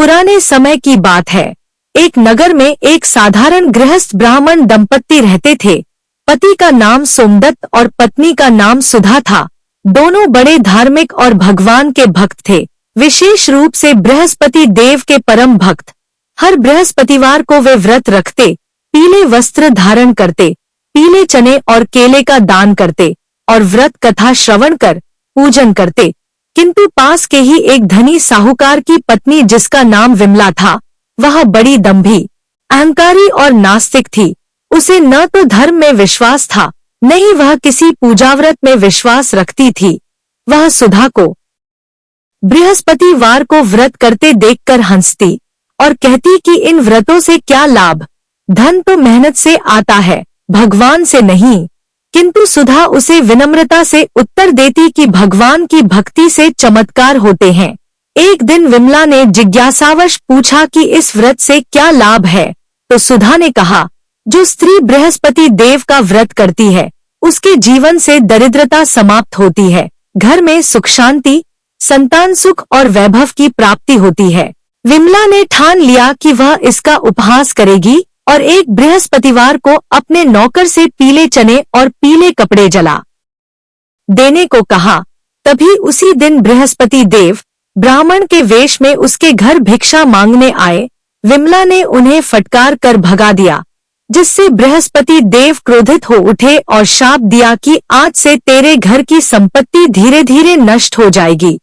पुराने समय की बात है। एक नगर में एक साधारण गृहस्थ ब्राह्मण दंपत्ति रहते थे। पति का नाम सोमदत्त और पत्नी का नाम सुधा था। दोनों बड़े धार्मिक और भगवान के भक्त थे, विशेष रूप से बृहस्पति देव के परम भक्त। हर बृहस्पतिवार को वे व्रत रखते, पीले वस्त्र धारण करते, पीले चने और केले का दान करते और व्रत कथा श्रवण कर पूजन करते। किंतु पास के ही एक धनी साहूकार की पत्नी, जिसका नाम विमला था, वह बड़ी दंभी, अहंकारी और नास्तिक थी। उसे न तो धर्म में विश्वास था, न ही वह किसी पूजाव्रत में विश्वास रखती थी। वह सुधा को बृहस्पतिवार को व्रत करते देखकर हंसती और कहती कि इन व्रतों से क्या लाभ, धन तो मेहनत से आता है, भगवान से नहीं। किंतु सुधा उसे विनम्रता से उत्तर देती कि भगवान की भक्ति से चमत्कार होते हैं। एक दिन विमला ने जिज्ञासावश पूछा कि इस व्रत से क्या लाभ है, तो सुधा ने कहा, जो स्त्री बृहस्पति देव का व्रत करती है, उसके जीवन से दरिद्रता समाप्त होती है, घर में सुख शांति, संतान सुख और वैभव की प्राप्ति होती है। विमला ने ठान लिया कि वह इसका उपहास करेगी और एक बृहस्पतिवार को अपने नौकर से पीले चने और पीले कपड़े जला देने को कहा। तभी उसी दिन बृहस्पति देव ब्राह्मण के वेश में उसके घर भिक्षा मांगने आए। विमला ने उन्हें फटकार कर भगा दिया, जिससे बृहस्पति देव क्रोधित हो उठे और शाप दिया कि आज से तेरे घर की संपत्ति धीरे धीरे नष्ट हो जाएगी।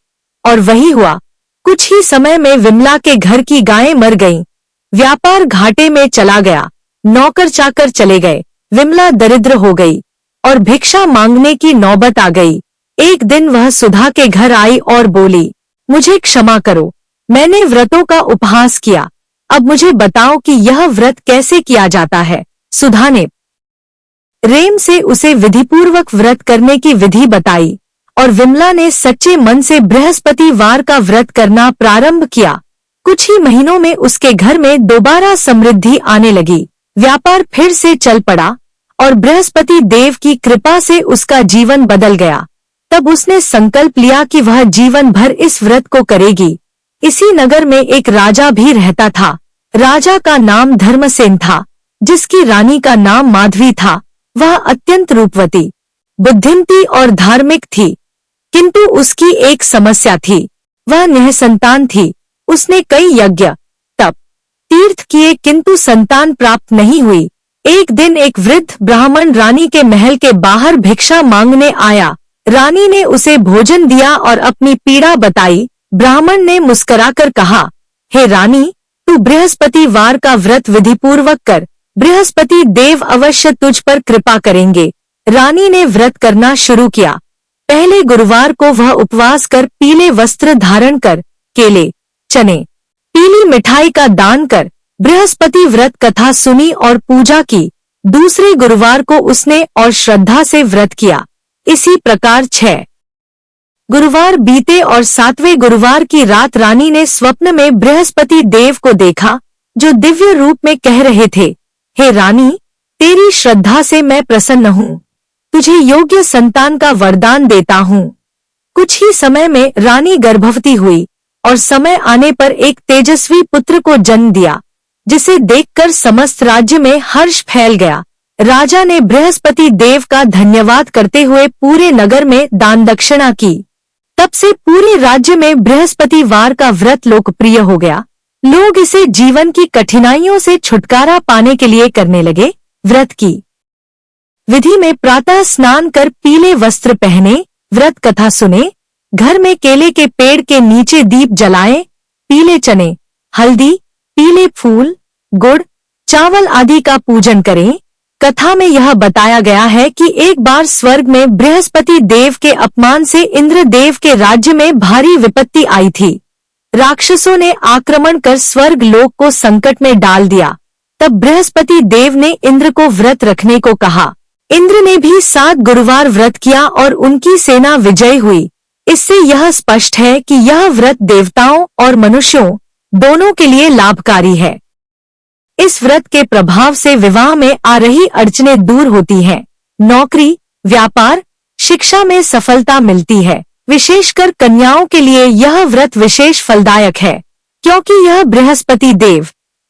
और वही हुआ। कुछ ही समय में विमला के घर की गायें मर गईं, व्यापार घाटे में चला गया, नौकर चाकर चले गए, विमला दरिद्र हो गई और भिक्षा मांगने की नौबत आ गई। एक दिन वह सुधा के घर आई और बोली, मुझे क्षमा करो, मैंने व्रतों का उपहास किया, अब मुझे बताओ कि यह व्रत कैसे किया जाता है। सुधा ने प्रेम से उसे विधिपूर्वक व्रत करने की विधि बताई और विमला ने सच्चे मन से बृहस्पतिवार का व्रत करना प्रारंभ किया। कुछ ही महीनों में उसके घर में दोबारा समृद्धि आने लगी, व्यापार फिर से चल पड़ा और बृहस्पति देव की कृपा से उसका जीवन बदल गया। तब उसने संकल्प लिया कि वह जीवन भर इस व्रत को करेगी। इसी नगर में एक राजा भी रहता था। राजा का नाम धर्मसेन था, जिसकी रानी का नाम माधवी था। वह अत्यंत रूपवती, बुद्धिमती और धार्मिक थी, किंतु उसकी एक समस्या थी, वह निःसंतान थी। उसने कई यज्ञ, तप, तीर्थ किए, किंतु संतान प्राप्त नहीं हुई। एक दिन एक वृद्ध ब्राह्मण रानी के महल के बाहर भिक्षा मांगने आया। रानी ने उसे भोजन दिया और अपनी पीड़ा बताई। ब्राह्मण ने मुस्कुराकर कहा, हे रानी, तू बृहस्पतिवार का व्रत विधिपूर्वक कर, बृहस्पति देव अवश्य तुझ पर कृपा करेंगे। रानी ने व्रत करना शुरू किया। पहले गुरुवार को वह उपवास कर पीले वस्त्र धारण कर, केले, चने, पीली मिठाई का दान कर बृहस्पति व्रत कथा सुनी और पूजा की। दूसरे गुरुवार को उसने और श्रद्धा से व्रत किया। इसी प्रकार 6 गुरुवार बीते और 7वें गुरुवार की रात रानी ने स्वप्न में बृहस्पति देव को देखा, जो दिव्य रूप में कह रहे थे, हे रानी, तेरी श्रद्धा से मैं प्रसन्न हूँ, तुझे योग्य संतान का वरदान देता हूँ। कुछ ही समय में रानी गर्भवती हुई और समय आने पर एक तेजस्वी पुत्र को जन्म दिया, जिसे देखकर समस्त राज्य में हर्ष फैल गया। राजा ने बृहस्पति देव का धन्यवाद करते हुए पूरे नगर में दान दक्षिणा की। तब से पूरे राज्य में बृहस्पतिवार का व्रत लोकप्रिय हो गया। लोग इसे जीवन की कठिनाइयों से छुटकारा पाने के लिए करने लगे। व्रत की विधि में प्रातः स्नान कर पीले वस्त्र पहने, व्रत कथा सुने, घर में केले के पेड़ के नीचे दीप जलाएं, पीले चने, हल्दी, पीले फूल, गुड़, चावल आदि का पूजन करें। कथा में यह बताया गया है कि एक बार स्वर्ग में बृहस्पति देव के अपमान से इंद्र देव के राज्य में भारी विपत्ति आई थी। राक्षसों ने आक्रमण कर स्वर्ग लोक को संकट में डाल दिया। तब बृहस्पति देव ने इंद्र को व्रत रखने को कहा। इंद्र ने भी 7 गुरुवार व्रत किया और उनकी सेना विजयी हुई। इससे यह स्पष्ट है कि यह व्रत देवताओं और मनुष्यों दोनों के लिए लाभकारी है। इस व्रत के प्रभाव से विवाह में आ रही अड़चनें दूर होती हैं। नौकरी, व्यापार, शिक्षा में सफलता मिलती है। विशेषकर कन्याओं के लिए यह व्रत विशेष फलदायक है, क्योंकि यह बृहस्पति देव,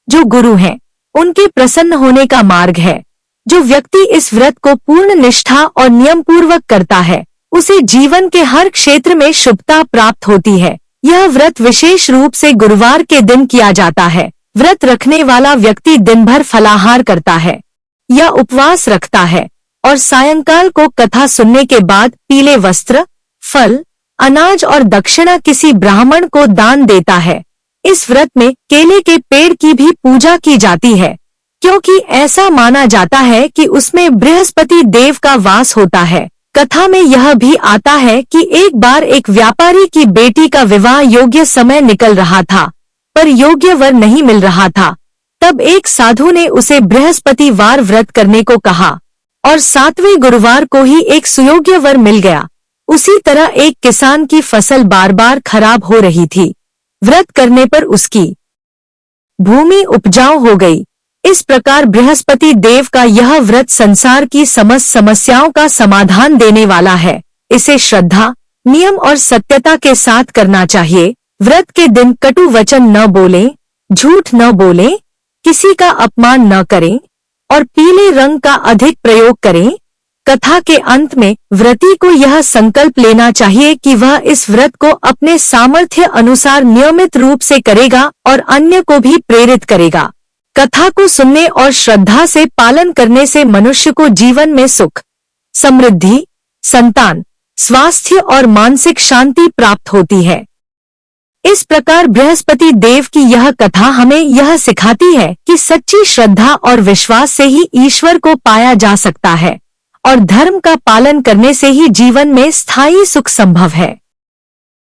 जो गुरु हैं, उनके प्रसन्न होने का मार्ग है। जो व्यक्ति इस व्रत को पूर्ण निष्ठा और नियम पूर्वक करता है, उसे जीवन के हर क्षेत्र में शुभता प्राप्त होती है। यह व्रत विशेष रूप से गुरुवार के दिन किया जाता है। व्रत रखने वाला व्यक्ति दिन भर फलाहार करता है या उपवास रखता है और सायंकाल को कथा सुनने के बाद पीले वस्त्र, फल, अनाज और दक्षिणा किसी ब्राह्मण को दान देता है। इस व्रत में केले के पेड़ की भी पूजा की जाती है, क्योंकि ऐसा माना जाता है कि उसमें बृहस्पति देव का वास होता है। कथा में यह भी आता है कि एक बार एक व्यापारी की बेटी का विवाह योग्य समय निकल रहा था, पर योग्य वर नहीं मिल रहा था। तब एक साधु ने उसे बृहस्पतिवार व्रत करने को कहा और 7वें गुरुवार को ही एक सुयोग्य वर मिल गया। उसी तरह एक किसान की फसल बार बार खराब हो रही थी। व्रत करने पर उसकी भूमि उपजाऊ हो गई। इस प्रकार बृहस्पति देव का यह व्रत संसार की समस्त समस्याओं का समाधान देने वाला है। इसे श्रद्धा, नियम और सत्यता के साथ करना चाहिए। व्रत के दिन कटु वचन न बोलें, झूठ न बोलें, किसी का अपमान न करें और पीले रंग का अधिक प्रयोग करें। कथा के अंत में व्रती को यह संकल्प लेना चाहिए कि वह इस व्रत को अपने सामर्थ्य अनुसार नियमित रूप से करेगा और अन्य को भी प्रेरित करेगा। कथा को सुनने और श्रद्धा से पालन करने से मनुष्य को जीवन में सुख, समृद्धि, संतान, स्वास्थ्य और मानसिक शांति प्राप्त होती है। इस प्रकार बृहस्पति देव की यह कथा हमें यह सिखाती है कि सच्ची श्रद्धा और विश्वास से ही ईश्वर को पाया जा सकता है और धर्म का पालन करने से ही जीवन में स्थायी सुख संभव है।